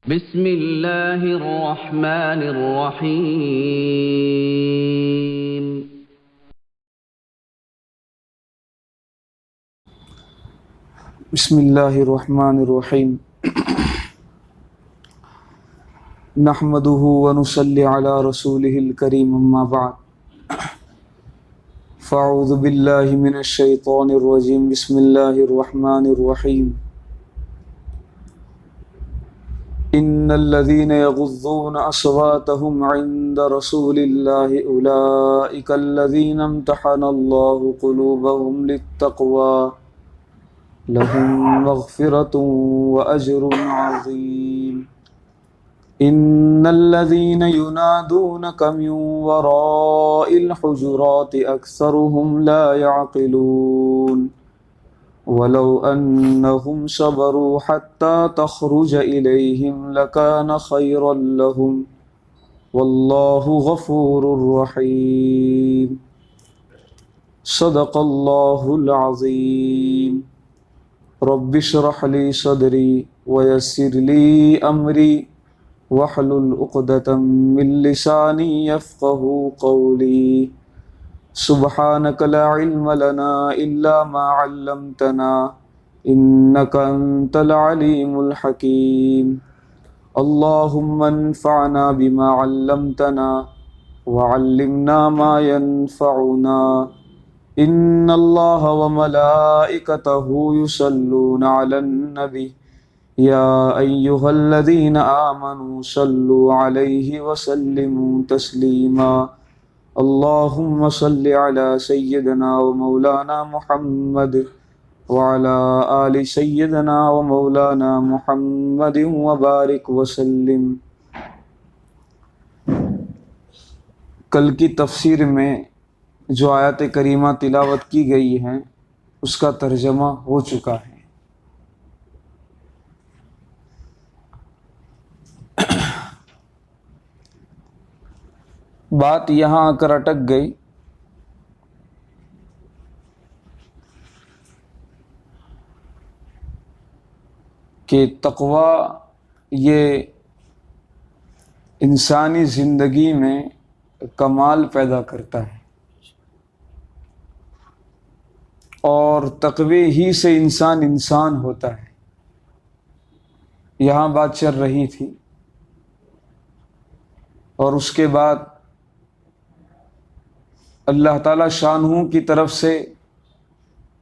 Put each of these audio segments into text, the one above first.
बिस्मिल्लाहिर्रहमानिर्रहीम। बिस्मिल्लाहिर्रहमानिर्रहीम। नहमदुहु व नुसल्ली अला रसूलिहिल करीम, अम्मा बाद। फ़अऊज़ु बिल्लाहि मिनश शैतानिर रजीम। बिस्मिल्लाहिर्रहमानिर्रहीम। इन्नल्लज़ीना यग़ुज़्ज़ूना अस्वातहुम इन्द रसूलिल्लाहि उलाइका अल्लज़ीना इम्तहनल्लाहु क़ुलूबहुम लित्तक़वा लहुम मग़फ़िरतुन व अज्रुन अज़ीम। इन्नल्लज़ीना युनादूनक मिन वराइल हुजुराति अक्सरुहुम ला यअक़िलून वलौ अन्नहुम सबरू हत्ता तख़रुज इलैहिम लकान खैरन लहुम वल्लाहु गफ़ूरुर रहीम। सदक़ल्लाहुल अज़ीम। रब्बिश्रह ली सदरी व यस्सिर ली अमरी वहलुल उक़दतम मिन लिसानी यफ़क़हू क़ौली। सुब्हानक ला इल्म लना इल्ला मा अल्लमतना इन्नका अंतल अलीमुल हकीम। अल्लाहुम्मा अन्फ़अना बिमा अल्लमतना व अल्लिमना मा यनफ़अुना। इन्नल्लाहा व मलाइकतहु युसल्लूना अलन नबी या अय्युहल्लज़ीना आमनू सल्लु अलैहि व सल्लिमू तस्लीमा। अल्लाहुम्मा सल्लि अला सय्यिदना व मौलाना मुहम्मद व अला आलि सय्यिदना व मौलाना मुहम्मद व बारिक व सल्लिम। कल की तफसीर में जो आयत करीमा तिलावत की गई हैं उसका तर्जमा हो चुका है। बात यहाँ आकर अटक गई कि तक़वा ये इंसानी ज़िंदगी में कमाल पैदा करता है और तक़वे ही से इंसान इंसान होता है। यहाँ बात चल रही थी और उसके बाद अल्लाह ताला शानहू की तरफ से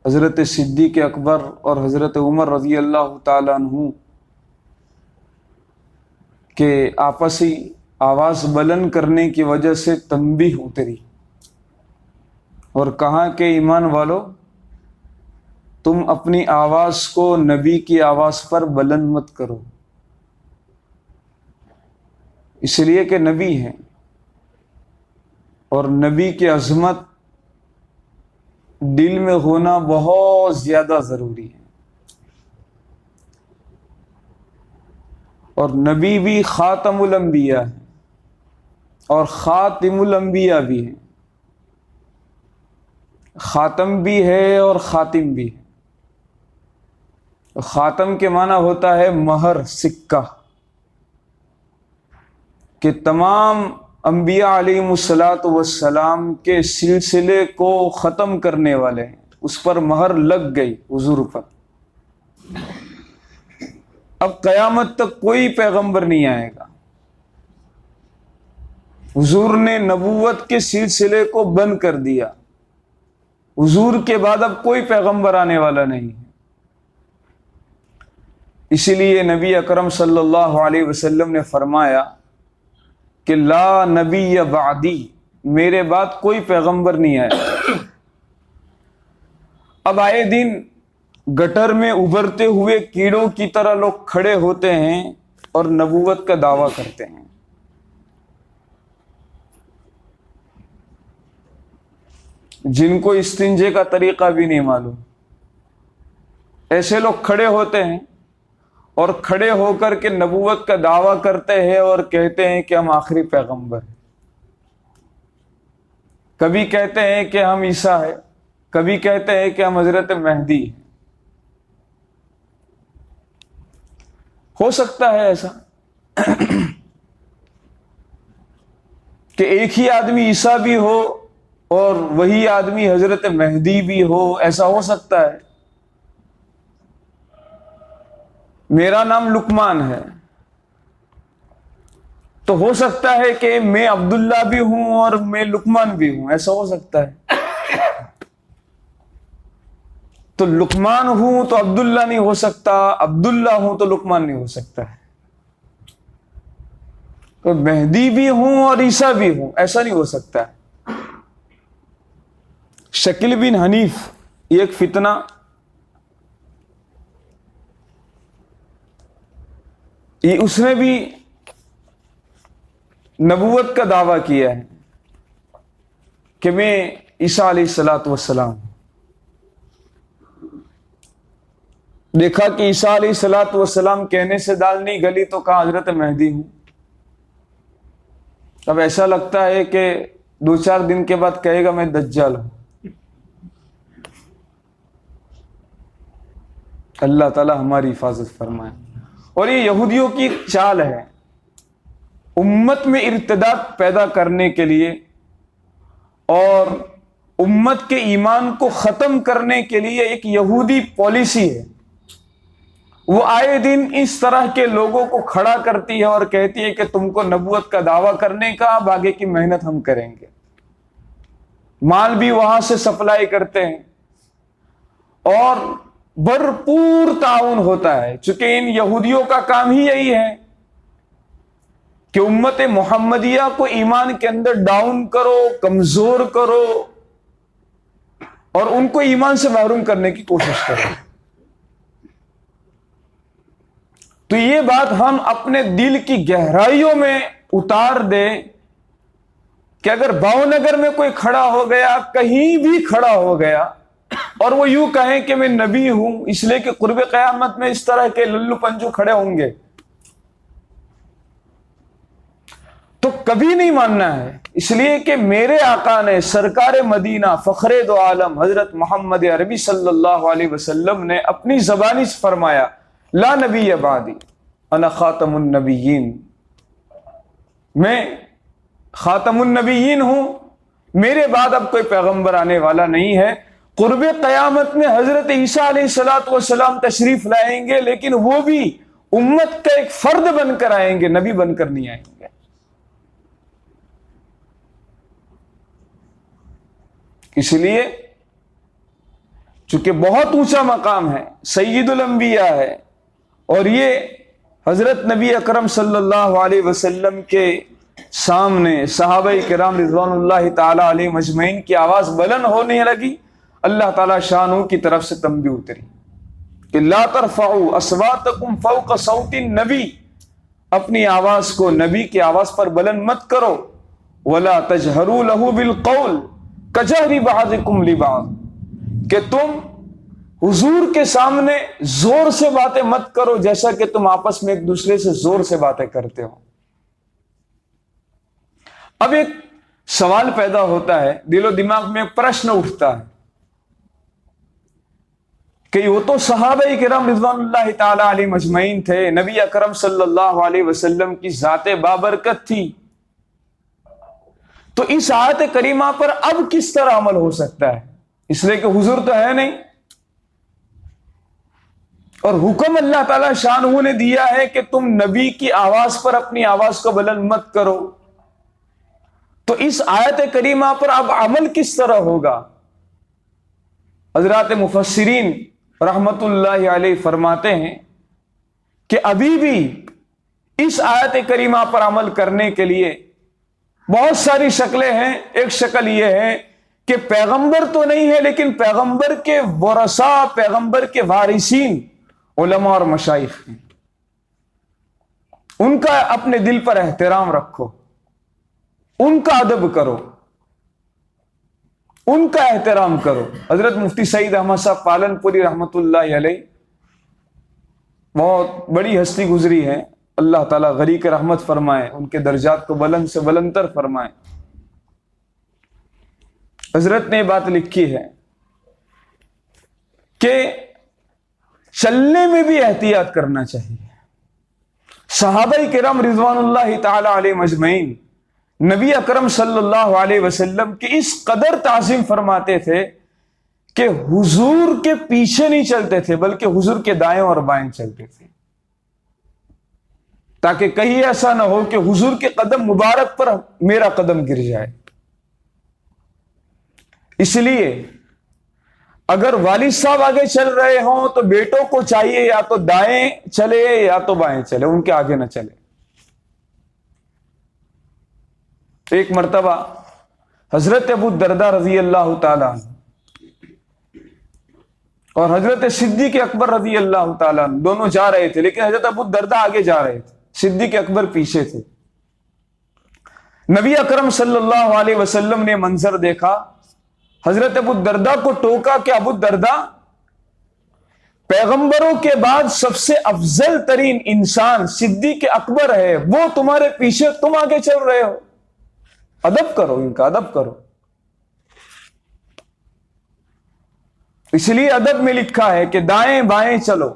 हज़रत सिद्दीक़ अकबर और हज़रत उमर रज़ी अल्लाह ताला अन्हु के आपसी आवाज़ बुलंद करने की वजह से तंबीह उतरी और कहा कि ईमान वालों, तुम अपनी आवाज़ को नबी की आवाज़ पर बुलंद मत करो, इसलिए कि नबी हैं और नबी की अज़मत दिल में होना बहुत ज़्यादा ज़रूरी है। और नबी भी ख़ातमुल अंबिया है और ख़ातिमुल अंबिया भी है। ख़ातम भी है और ख़ातिम भी है। ख़ातम के माना होता है महर, सिक्का, कि तमाम अंबिया अलैहिमुस्सलातु वस्सलाम के सिलसिले को ख़त्म करने वाले हैं, उस पर महर लग गई हुजूर पर। अब क़यामत तक कोई पैगंबर नहीं आएगा। हुजूर ने नबूवत के सिलसिले को बंद कर दिया। हुजूर के बाद अब कोई पैगंबर आने वाला नहीं है। इसीलिए नबी अकरम सल्लल्लाहु अलैहि वसल्लम ने फरमाया कि ला नबी बादी, मेरे बाद कोई पैगंबर नहीं आया। अब आए दिन गटर में उभरते हुए कीड़ों की तरह लोग खड़े होते हैं और नबूवत का दावा करते हैं। जिनको इस्तिंजे का तरीका भी नहीं मालूम, ऐसे लोग खड़े होते हैं और खड़े होकर के नबूवत का दावा करते हैं और कहते हैं कि हम आखिरी पैगंबर हैं। कभी कहते हैं कि हम ईसा है, कभी कहते हैं कि हम हजरत मेहदी हैं। हो सकता है ऐसा, कि एक ही आदमी ईसा भी हो और वही आदमी हजरत मेहदी भी हो, ऐसा हो सकता है? मेरा नाम लुकमान है तो हो सकता है कि मैं अब्दुल्ला भी हूं और मैं लुकमान भी हूं, ऐसा हो सकता है? तो लुकमान हूं तो अब्दुल्ला नहीं हो सकता, अब्दुल्ला हूं तो लुकमान नहीं हो सकता है। तो मेहदी भी हूं और ईसा भी हूं, ऐसा नहीं हो सकता है। शकील बिन हनीफ, ये एक फितना, ये उसने भी नबूवत का दावा किया है कि मैं ईसा अलैहिस्सलातु वस्सलाम। देखा कि ईसा अलैहिस्सलातु वस्सलाम कहने से दाल नहीं गली तो कहा हजरत मेहदी हूं। अब ऐसा लगता है कि 2-4 दिन के बाद कहेगा मैं दज्जाल हूं। अल्लाह ताला हमारी हिफाजत फरमाए। और ये यहूदियों की चाल है, उम्मत में इर्तिदाद पैदा करने के लिए और उम्मत के ईमान को खत्म करने के लिए एक यहूदी पॉलिसी है। वो आए दिन इस तरह के लोगों को खड़ा करती है और कहती है कि तुमको नबूवत का दावा करने का, अब आगे की मेहनत हम करेंगे। माल भी वहां से सप्लाई करते हैं और भरपूर ताउन होता है, चूंकि इन यहूदियों का काम ही यही है कि उम्मत मोहम्मदिया को ईमान के अंदर डाउन करो, कमजोर करो और उनको ईमान से महरूम करने की कोशिश करो। तो ये बात हम अपने दिल की गहराइयों में उतार दें कि अगर भावनगर में कोई खड़ा हो गया, कहीं भी खड़ा हो गया और वो यूं कहें कि मैं नबी हूं, इसलिए कि कुर्ब क़यामत में इस तरह के लल्लू पंजू खड़े होंगे, तो कभी नहीं मानना है। इसलिए कि मेरे आका ने, सरकार मदीना, फखरे दो आलम हजरत मोहम्मद अरबी सल्लल्लाहु अलैहि वसल्लम ने अपनी ज़बानी से फरमाया, ला नबी बादी अना खातमुन नबीयीन, मैं खातमुन नबीयीन हूं, मेरे बाद अब कोई पैगंबर आने वाला नहीं है। कुर्ब क़यामत में हजरत ईसा अलैहिस्सलातु वस्सलाम तशरीफ लाएंगे, लेकिन वो भी उम्मत का एक फर्द बनकर आएंगे, नबी बनकर नहीं आएंगे। इसलिए चूंकि बहुत ऊंचा मकाम है, सय्यदुल अंबिया है, और ये हजरत नबी अकरम सल्लल्लाहु अलैहि वसल्लम के सामने सहाबाए किराम रिज़वानुल्लाहि ताला अलैहिम अजमईन की आवाज बुलंद होने लगी, अल्लाह ताला शानू की तरफ से तंबीह उतरी कि ला तरफ़उ अस्वातकुम फ़ौक़ सौतिन नबी, अपनी आवाज को नबी की आवाज पर बुलंद मत करो, वला तजहरू लहू बिल क़ौल कजहरी बअज़िकुम लिबअज़, कि तुम हुजूर के सामने जोर से बातें मत करो जैसा कि तुम आपस में एक दूसरे से जोर से बातें करते हो। अब एक सवाल पैदा होता है, दिलो दिमाग में एक प्रश्न उठता है कि वो तो सहाबाए किराम रिज़वानुल्लाहि ताला अलैहिम अजमईन थे, नबी अकरम सल्लल्लाहु अलैहि वसल्लम की जाते बाबरकत थी, तो इस आयत करीमा पर अब किस तरह अमल हो सकता है? इसलिए कि हुजूर तो है नहीं और हुक्म अल्लाह ताला शानहू ने दिया है कि तुम नबी की आवाज पर अपनी आवाज को बुलंद मत करो, तो इस आयत करीमा पर अब अमल किस तरह होगा? हजरात मुफस्सिरीन रहमतुल्लाहि अलैहि फरमाते हैं कि अभी भी इस आयत करीमा पर अमल करने के लिए बहुत सारी शक्लें हैं। एक शक्ल यह है कि पैगंबर तो नहीं है, लेकिन पैगंबर के वरसा, पैगंबर के वारिसीन उलमा और मशाइख हैं, उनका अपने दिल पर एहतराम रखो, उनका अदब करो, उनका एहतराम करो। हजरत मुफ्ती सईद अहमद साहब पालनपुरी रहमतुल्लाहि अलैह बहुत बड़ी हस्ती गुजरी है, अल्लाह ताला गरीक रहमत फरमाए, उनके दर्जात को बुलंद से बुलंदतर फरमाए। हजरत ने बात लिखी है कि चलने में भी एहतियात करना चाहिए, सहाबाई किराम रिजवानुल्लाह ताला अलैहिम अजमईन नबी अकरम सल्लल्लाहु अलैहि वसल्लम की इस कदर ताज़ीम फरमाते थे कि हुजूर के पीछे नहीं चलते थे बल्कि हुजूर के दाएं और बाएं चलते थे, ताकि कहीं ऐसा ना हो कि हुजूर के कदम मुबारक पर मेरा कदम गिर जाए। इसलिए अगर वालिद साहब आगे चल रहे हों तो बेटों को चाहिए या तो दाएं चले या तो बाएं चले, उनके आगे ना चले। एक मर्तबा हजरत अबू दरदा रजी अल्लाह ताला और हजरत सिद्दीक अकबर रजी अल्लाह ताला दोनों जा रहे थे, लेकिन हजरत अबू दरदा आगे जा रहे थे, सिद्दीक अकबर पीछे थे। नबी अकरम सल्लल्लाहु अलैहि वसल्लम ने मंजर देखा, हजरत अबू दरदा को टोका कि अबू दरदा, पैगंबरों के बाद सबसे अफजल तरीन इंसान सिद्दीक अकबर है, वो तुम्हारे पीछे, तुम आगे चल रहे हो, अदब करो, इनका अदब करो। इसलिए अदब में लिखा है कि दाएं बाएं चलो।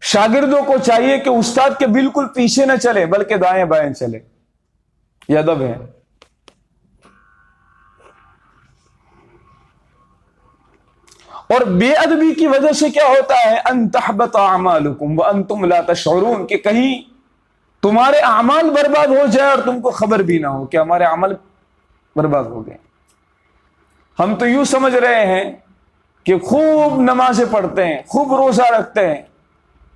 शागिर्दों को चाहिए कि उस्ताद के बिल्कुल पीछे न चले बल्कि दाएं बाएं चले, यह अदब है। और बेअदबी की वजह से क्या होता है, अन तहबत अमालुकुम व अंतुम ला तशऊरून, कि कहीं तुम्हारे अमाल बर्बाद हो जाए और तुमको खबर भी ना हो कि हमारे अमल बर्बाद हो गए। हम तो यूं समझ रहे हैं कि खूब नमाजें पढ़ते हैं, खूब रोजा रखते हैं,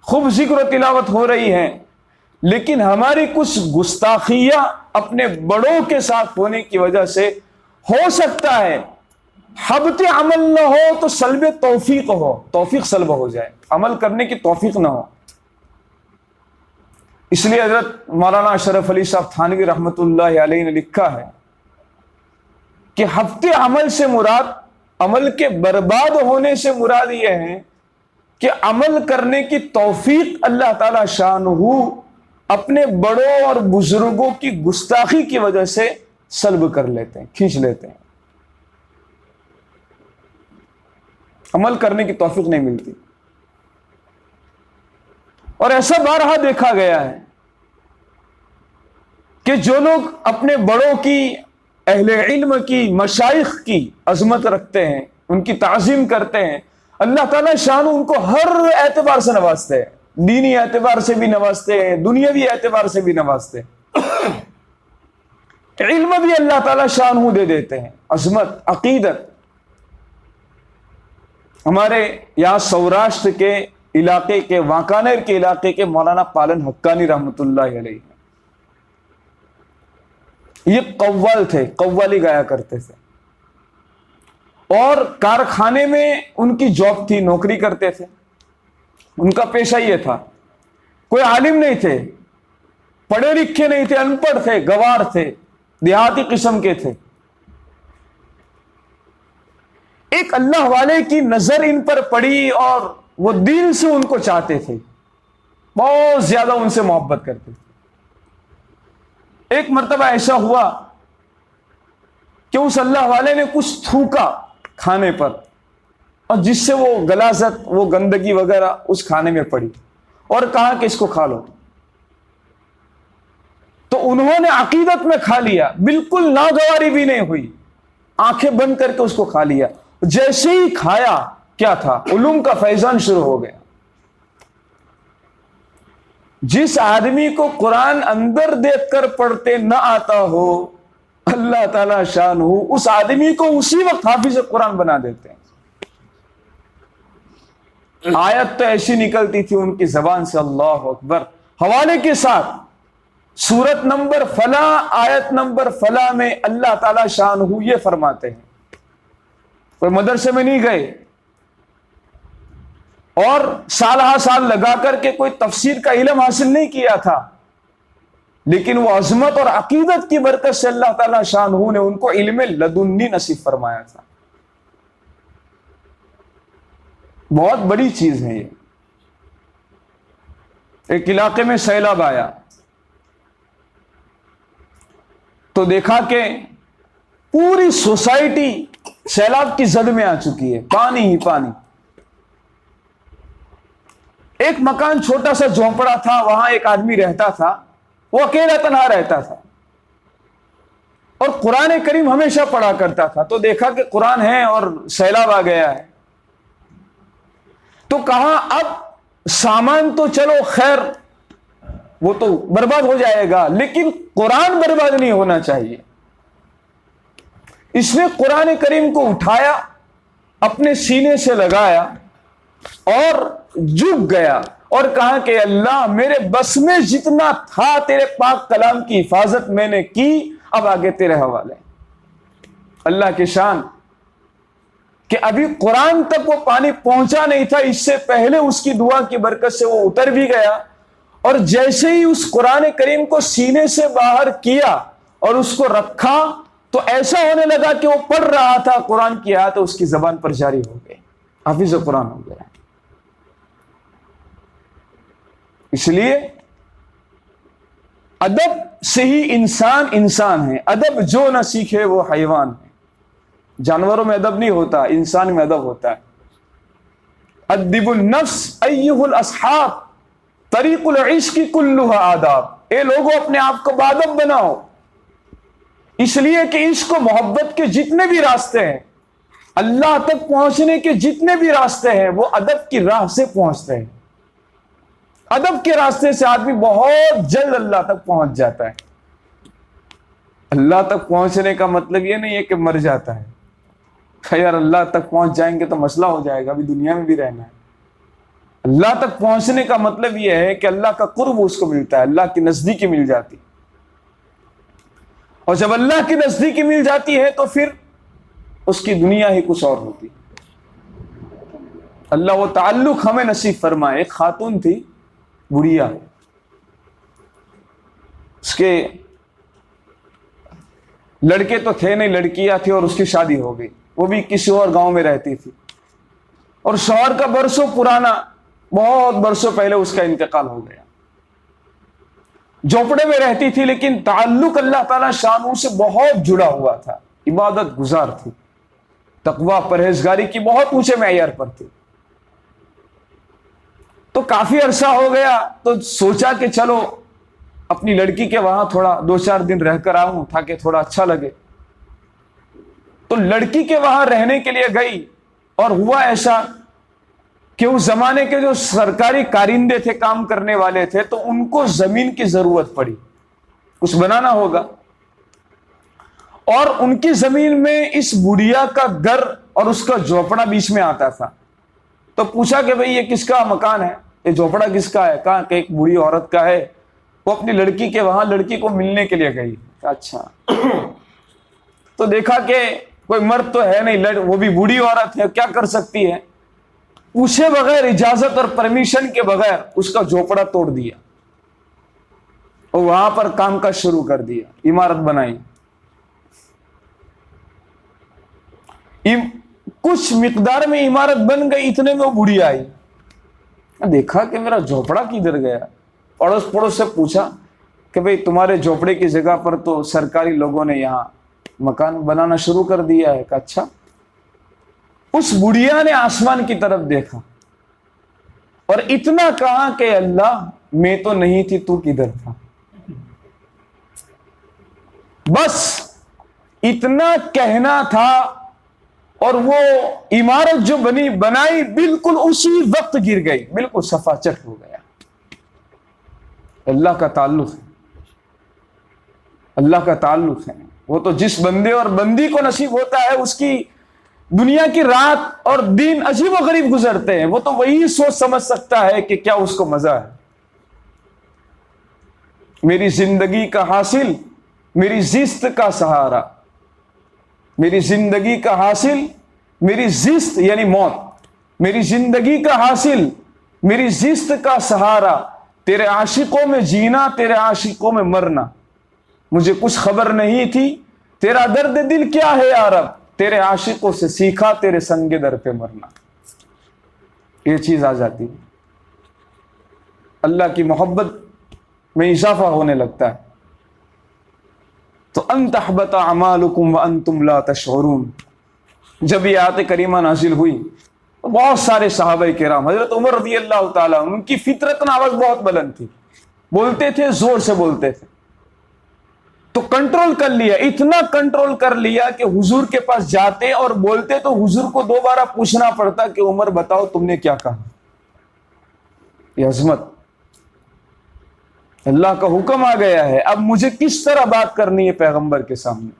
खूब जिक्र तिलावत हो रही है, लेकिन हमारी कुछ गुस्ताखियां अपने बड़ों के साथ होने की वजह से हो सकता है हबते अमल ना हो तो सल्बे तौफीक हो, तौफीक सल्ब हो जाए, अमल करने की तौफीक ना हो। इसलिए हजरत मौलाना अशरफ अली साहब थानवी रहमतुल्लाह अलैहि ने लिखा है कि हफ्ते अमल से मुराद, अमल के बर्बाद होने से मुराद यह है कि अमल करने की तौफीक अल्लाह ताला शानहू अपने बड़ों और बुजुर्गों की गुस्ताखी की वजह से सल्ब कर लेते हैं, खींच लेते हैं। अमल करने की तौफीक नहीं मिलती। और ऐसा बारहा देखा गया है कि जो लोग अपने बड़ों की, अहले इल्म की, मशाइख की अजमत रखते हैं, उनकी ताज़ीम करते हैं, अल्लाह ताला शान उनको हर एतबार से नवाजते हैं, दीनी एतबार से भी नवाजते हैं, दुनियावी एतबार से भी नवाजते हैं। इल्म भी अल्लाह ताला शान दे देते हैं, अजमत, अकीदत। हमारे यहाँ सौराष्ट्र के इलाके के, वांकानेर के इलाके के मौलाना पालन हक्कानी रहमतुल्लाह अलैहि, ये कव्वाल थे, कव्वाली गाया करते थे और कारखाने में उनकी जॉब थी, नौकरी करते थे। उनका पेशा ये था, कोई आलिम नहीं थे, पढ़े लिखे नहीं थे, अनपढ़ थे, गवार थे, देहाती किस्म के थे। एक अल्लाह वाले की नजर इन पर पड़ी और वो दिल से उनको चाहते थे, बहुत ज्यादा उनसे मोहब्बत करते थे। एक मर्तबा ऐसा हुआ कि उस अल्लाह वाले ने कुछ थूका खाने पर और जिससे वो गलाजत, वो गंदगी वगैरह उस खाने में पड़ी और कहा कि इसको खा लो। तो उन्होंने अकीदत में खा लिया, बिल्कुल नागवारी भी नहीं हुई, आंखें बंद करके उसको खा लिया। जैसे ही खाया, क्या था, उलूम का फैजान शुरू हो गया। जिस आदमी को कुरान अंदर देखकर पढ़ते न आता हो, अल्लाह ताला शान हो, उस आदमी को उसी वक्त हाफिज कुरान बना देते हैं। आयत तो ऐसी निकलती थी उनकी जबान से, अल्लाह अकबर, हवाले के साथ सूरत नंबर फला, आयत नंबर फला में अल्लाह ताला शान हो ये फरमाते हैं। कोई मदरसे में नहीं गए और साल हा साल लगा करके कोई तफसीर का इल्म हासिल नहीं किया था, लेकिन वो अजमत और अकीदत की बरकत से अल्लाह ताला शानहू ने उनको इल्म लदुन्नी नसीब फरमाया था। बहुत बड़ी चीज है ये। एक इलाके में सैलाब आया तो देखा कि पूरी सोसाइटी सैलाब की जद में आ चुकी है, पानी ही पानी। एक मकान छोटा सा झोंपड़ा था, वहां एक आदमी रहता था, वो अकेला तन्हा रहता था और कुरान करीम हमेशा पढ़ा करता था। तो देखा कि कुरान है और सैलाब आ गया है, तो कहा अब सामान तो चलो खैर वो तो बर्बाद हो जाएगा, लेकिन कुरान बर्बाद नहीं होना चाहिए। इसने कुरान करीम को उठाया, अपने सीने से लगाया और झुक गया और कहा कि अल्लाह, मेरे बस में जितना था तेरे पाक कलाम की हिफाजत मैंने की, अब आगे तेरे हवाले। अल्लाह की शान कि अभी कुरान तक वो पानी पहुंचा नहीं था, इससे पहले उसकी दुआ की बरकत से वो उतर भी गया। और जैसे ही उस कुरान करीम को सीने से बाहर किया और उसको रखा, तो ऐसा होने लगा कि वो पढ़ रहा था कुरान की आयत, तो उसकी जबान पर जारी हो गई, हाफिज कुरान हो गया। इसलिए अदब से ही इंसान इंसान है। अदब जो ना सीखे वो हैवान है। जानवरों में अदब नहीं होता, इंसान में अदब होता है। अद्दिबुन नफ्स अय्युहुल अस्हाब तरीकुल इश्क कुल्लुहा आदाब। ए लोगों, अपने आप को बादब बनाओ, इसलिए कि इश्क और मोहब्बत के जितने भी रास्ते हैं, अल्लाह तक पहुंचने के जितने भी रास्ते हैं, वो अदब की राह से पहुंचते हैं। अदब के रास्ते से आदमी बहुत जल्द अल्लाह तक पहुंच जाता है। अल्लाह तक पहुंचने का मतलब यह नहीं है कि मर जाता है। यार अल्लाह तक पहुंच जाएंगे तो मसला हो जाएगा, अभी दुनिया में भी रहना है। अल्लाह तक पहुंचने का मतलब यह है कि अल्लाह का कुर्ब उसको मिलता है, अल्लाह की नजदीकी मिल जाती। और जब अल्लाह की नजदीकी मिल जाती है तो फिर उसकी दुनिया ही कुछ और होती। अल्लाह वो ताल्लुक हमें नसीब फरमाए। एक खातून थी, बुढ़िया, उसके लड़के तो थे नहीं, लड़कियां थी और उसकी शादी हो गई। वो भी किसी और गांव में रहती थी और शौहर का बरसों पुराना, बहुत बरसों पहले उसका इंतकाल हो गया। झोपड़े में रहती थी, लेकिन ताल्लुक अल्लाह ताला शानू से बहुत जुड़ा हुआ था। इबादत गुजार थी, तकवा परहेजगारी की बहुत ऊंचे मेयार पर थी। तो काफी अरसा हो गया, तो सोचा कि चलो अपनी लड़की के वहां थोड़ा 2-4 दिन रहकर आऊं ताकि थोड़ा अच्छा लगे। तो लड़की के वहां रहने के लिए गई और हुआ ऐसा कि उस जमाने के जो सरकारी कारिंदे थे, काम करने वाले थे, तो उनको जमीन की जरूरत पड़ी, कुछ बनाना होगा। और उनकी जमीन में इस बुढ़िया का घर और उसका झोपड़ा बीच में आता था। तो पूछा कि भाई ये किसका मकान है, ये झोपड़ा किसका है? कहा कि एक बूढ़ी औरत का है। वो अपनी लड़की के वहां लड़की को मिलने के लिए गई। अच्छा। तो देखा कि कोई मर्द तो है नहीं, वो भी बूढ़ी औरत है, क्या कर सकती है? पूछे बगैर, इजाजत और परमिशन के बगैर उसका झोपड़ा तोड़ दिया और वहां पर काम काज शुरू कर दिया, इमारत बनाई। कुछ मिकदार में इमारत बन गई, इतने में वो बूढ़ी आई। देखा कि मेरा झोपड़ा किधर गया। पड़ोस पड़ोस से पूछा कि भाई तुम्हारे झोपड़े की जगह पर तो सरकारी लोगों ने यहां मकान बनाना शुरू कर दिया है। अच्छा। उस बुढ़िया ने आसमान की तरफ देखा और इतना कहा कि अल्लाह, मैं तो नहीं थी, तू किधर था? बस इतना कहना था और वो इमारत जो बनाई बिल्कुल उसी वक्त गिर गई, बिल्कुल सफाचट हो गया। अल्लाह का ताल्लुक है, अल्लाह का ताल्लुक है। वो तो जिस बंदे और बंदी को नसीब होता है, उसकी दुनिया की रात और दिन अजीब व गरीब गुजरते हैं। वो तो वही सोच समझ सकता है कि क्या उसको मजा है। मेरी जिंदगी का हासिल, मेरी जिस्त का सहारा, मेरी जिंदगी का हासिल, मेरी जिस्त यानी मौत, मेरी जिंदगी का हासिल, मेरी जिस्त का सहारा, तेरे आशिकों में जीना, तेरे आशिकों में मरना। मुझे कुछ खबर नहीं थी तेरा दर्द दिल क्या है या रब, तेरे आशिकों से सीखा तेरे संगे दर पे मरना। ये चीज आ जाती है, अल्लाह की मोहब्बत में इजाफा होने लगता है। तो अन तहबता अमालुकुम व अंतुम ला तशऊरून, जब ये आयत करीमा नाजिल हुई बहुत सारे सहाबा किराम, हजरत उमर रज़ी अल्लाह ताला, उनकी फितरतन आवाज बहुत बुलंद थी, बोलते थे, जोर से बोलते थे, तो कंट्रोल कर लिया, इतना कंट्रोल कर लिया कि हुजूर के पास जाते और बोलते तो हुजूर को दोबारा पूछना पड़ता कि उमर बताओ तुमने क्या कहा। ये अजमत, अल्लाह का हुक्म आ गया है, अब मुझे किस तरह बात करनी है पैगंबर के सामने।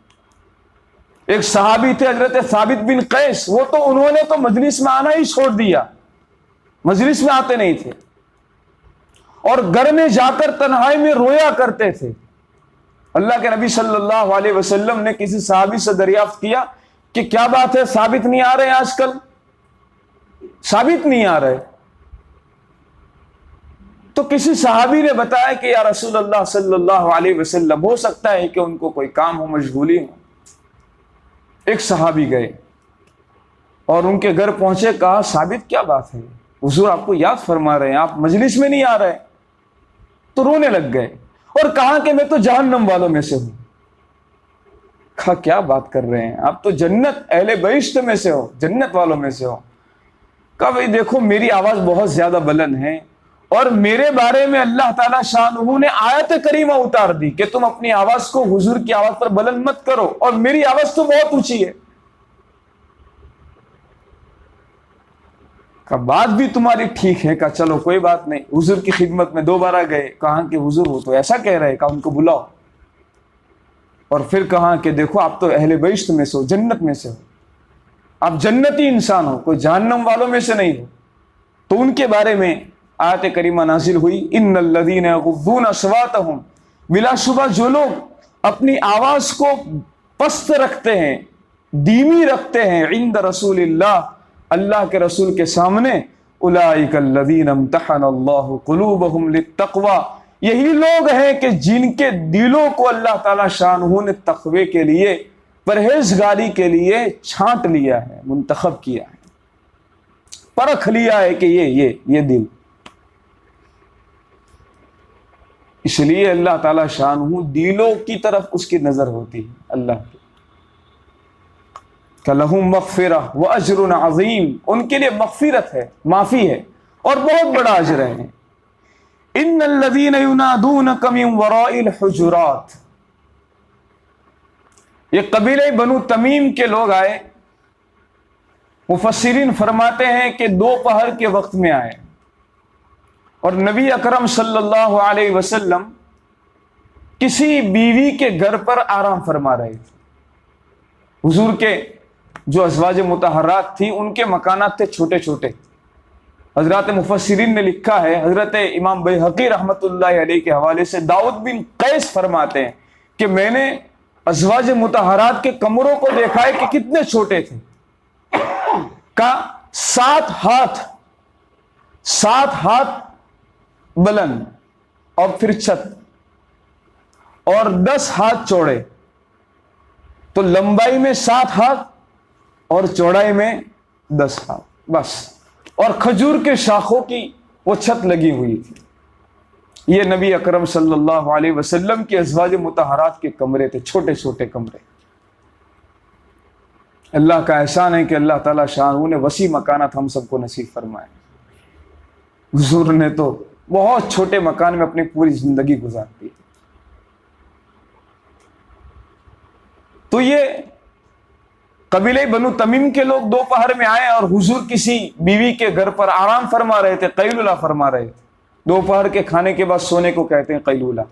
एक सहाबी थे हजरत साबित बिन कैस, वो तो उन्होंने तो मजलिस में आना ही छोड़ दिया, मजलिस में आते नहीं थे और घर में जाकर तन्हाई में रोया करते थे। अल्लाह के नबी सल्लल्लाहु अलैहि वसल्लम ने किसी सहाबी से दरियाफ्त किया कि क्या बात है, साबित नहीं आ रहे आजकल, साबित नहीं आ रहे। तो किसी सहाबी ने बताया कि या रसूल अल्लाह सल्लल्लाहु अलैहि वसल्लम, हो सकता है कि उनको कोई काम हो, मशगूली हो। एक सहाबी गए और उनके घर पहुंचे, कहा साबित क्या बात है, हुजूर आपको याद फरमा रहे हैं, आप मजलिस में नहीं आ रहे। तो रोने लग गए और कहा कि मैं तो जहन्नम वालों में से हूं। कहा क्या बात कर रहे हैं, आप तो जन्नत अहले बहिश्त में से हो, जन्नत वालों में से हो। कहा भाई देखो, मेरी आवाज बहुत ज्यादा बुलंद है और मेरे बारे में अल्लाह ताला शानहू ने आयत करीमा उतार दी कि तुम अपनी आवाज को हुजूर की आवाज पर बुलंद मत करो, और मेरी आवाज तो बहुत ऊंची है। का बात भी तुम्हारी ठीक है, का चलो कोई बात नहीं। हुजूर की खिदमत में दोबारा गए, कहा कि हुजूर वो तो ऐसा कह रहे, का उनको बुलाओ। और फिर कहा कि देखो आप तो अहले बहिश्त में से हो, जन्नत में से हो, आप जन्नती इंसान हो, कोई जहन्नम वालों में से नहीं हो। तो उनके बारे में आयत करीमा नाजिल हुई, इन्नल्लज़ीना यग़ुद्दूना अस्वातहुम, बिलाशुबा जो लोग अपनी आवाज को पस्त रखते हैं, धीमी रखते हैं, इंद रसूलिल्लाह, अल्लाह के रसूल के सामने, उलाइकल्लज़ीना इम्तहनल्लाहु क़ुलूबहुम लित्तक़वा, यही लोग हैं कि जिनके दिलों को अल्लाह ताला शानहू ने तक़वे के लिए, परहेजगारी के लिए छांट लिया है, मुंतखब किया है, परख लिया है कि ये दिल। इसलिए अल्लाह ताला शानहू दिलों की तरफ उसकी नजर होती है। अल्लाह की लहुम मग़फ़िरा व अज्रुन अज़ीम, उनके लिए मग़फ़िरत है, माफी है और बहुत बड़ा अजर है। इन्नल्लज़ीना युनादूनका मिन वराइल हुजुरात, ये कबीले बनु तमीम के लोग आए, मुफस्सिरीन फरमाते हैं कि दोपहर के वक्त में आए और नबी अकरम सल्लल्लाहु अलैहि वसल्लम किसी बीवी के घर पर आराम फरमा रहे थे। हुजूर के जो अज़वाज मुतहर्रात थी, उनके मकानात थे छोटे छोटे। हजरत मुफस्सिरीन ने लिखा है, हजरत इमाम बैहक़ी रहमतुल्लाहि अलैहि के हवाले से, दाऊद बिन कैस फरमाते हैं कि मैंने अज़वाज मुतहर्रात के कमरों को देखा है कि कितने छोटे थे, का 7 हाथ बुलंद और फिर छत, और 10 हाथ चौड़े। तो लंबाई में 7 हाथ और चौड़ाई में 10 हाथ बस, और खजूर के शाखों की वो छत लगी हुई थी। ये नबी अकरम सल्लल्लाहु अलैहि वसल्लम के अज़वाज मुतहरात के कमरे थे, छोटे छोटे कमरे। अल्लाह का एहसान है कि अल्लाह ताला शानहू ने वसी मकानात हम सबको नसीब फरमाए। हुजूर ने तो बहुत छोटे मकान में अपनी पूरी जिंदगी गुजार दी। तो ये कबीले बनु तमीम के लोग दोपहर में आए और हुजूर किसी बीवी के घर पर आराम फरमा रहे थे, कैलूला फरमा रहे थे। दोपहर के खाने के बाद सोने को कहते हैं कैलूला।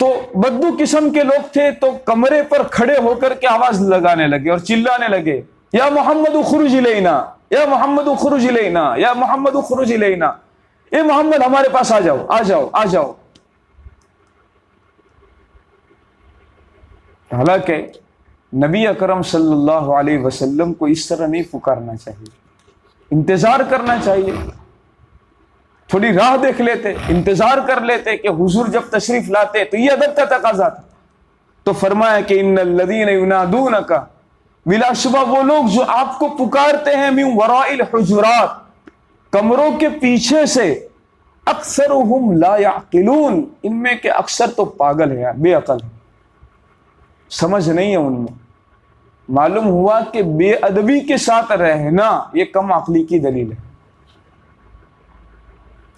तो बद्दू किस्म के लोग थे, तो कमरे पर खड़े होकर के आवाज लगाने लगे और चिल्लाने लगे, या मोहम्मद उखरुज इलैना, या मोहम्मद उखरुज इलैना, या मोहम्मद उखरुज इलैना, ए मोहम्मद हमारे पास आ जाओ, आ जाओ, आ जाओ। हालांकि नबी अकरम सल्लल्लाहु अलैहि वसल्लम को इस तरह नहीं पुकारना चाहिए, इंतजार करना चाहिए। थोड़ी राह देख लेते, इंतजार कर लेते कि हुजूर जब तशरीफ लाते तो ये अदब का तकाजा था। तो फरमाया कि इन्नल्लज़ीना युनादूनका, बिलाशुबा वो लोग जो आपको पुकारते हैं, मिन वराइल हुजुरात, कमरों के पीछे से, अक्सरुहुम ला याक़िलून, इनमें के अक्सर तो पागल है यार, बेअकल है, समझ नहीं है उनमें। मालूम हुआ कि बेअदबी के साथ रहना ये कम अक्ली की दलील है।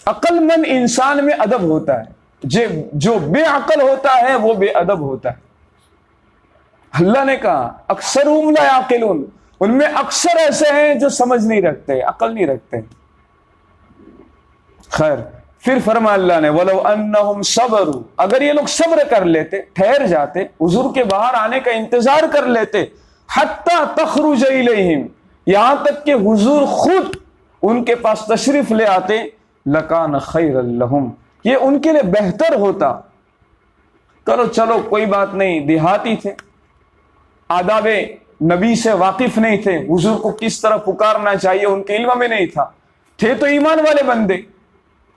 अक्लमंद इंसान में अदब होता है, जो बेअक्ल होता है वो बेअदब होता है। अल्लाह ने कहा अक्सरुहुम ला याकिलून, उनमें अक्सर ऐसे हैं जो समझ नहीं रखते, अकल नहीं रखते। खैर, फिर फरमा अल्लाह ने वलो अन्नहुम सबरू, अगर ये लोग सब्र कर लेते, ठहर जाते, हुजूर के बाहर आने का इंतजार कर लेते, हत्ता तखरुज इलैहिम, यहां तक कि हुजूर खुद उनके पास तशरीफ ले आते, लकान खैरल लहुम, ये उनके लिए बेहतर होता। चलो कोई बात नहीं, देहाती थे, आदाबे नबी से वाकिफ नहीं थे, हुजूर को किस तरह पुकारना चाहिए उनके इल्म में नहीं था, थे तो ईमान वाले बंदे,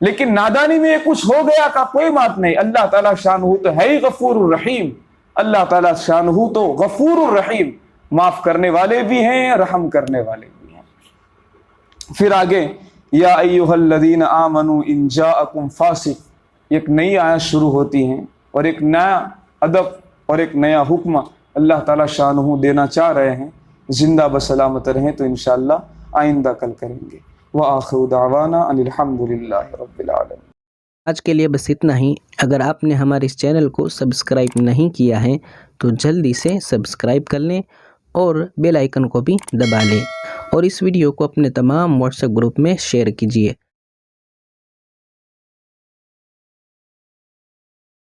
लेकिन नादानी में कुछ हो गया का कोई बात नहीं। अल्लाह ताला शानहू तो है ही गफूरुर रहीम, अल्लाह ताला शानहू तो गफूरुर रहीम, माफ करने वाले भी हैं, रहम करने वाले भी हैं। फिर आगे या अय्युहल्लज़ीना आमनू इन जाअकुम फासिक, एक नई आयत शुरू होती हैं और एक नया अदब और एक नया हुक्म अल्लाह ताला शानहू देना चाह रहे हैं। जिंदा बसलामत रहें तो इंशाअल्लाह आइंदा कल करेंगे। व आखिरु दावाना अनिल हम्दुलिल्लाहि रब्बिल आलमीन। आज के लिए बस इतना ही। अगर आपने हमारे इस चैनल को सब्सक्राइब नहीं किया है तो जल्दी से सब्सक्राइब कर लें और बेल आइकन को भी दबा लें और इस वीडियो को अपने तमाम व्हाट्सएप ग्रुप में शेयर कीजिए।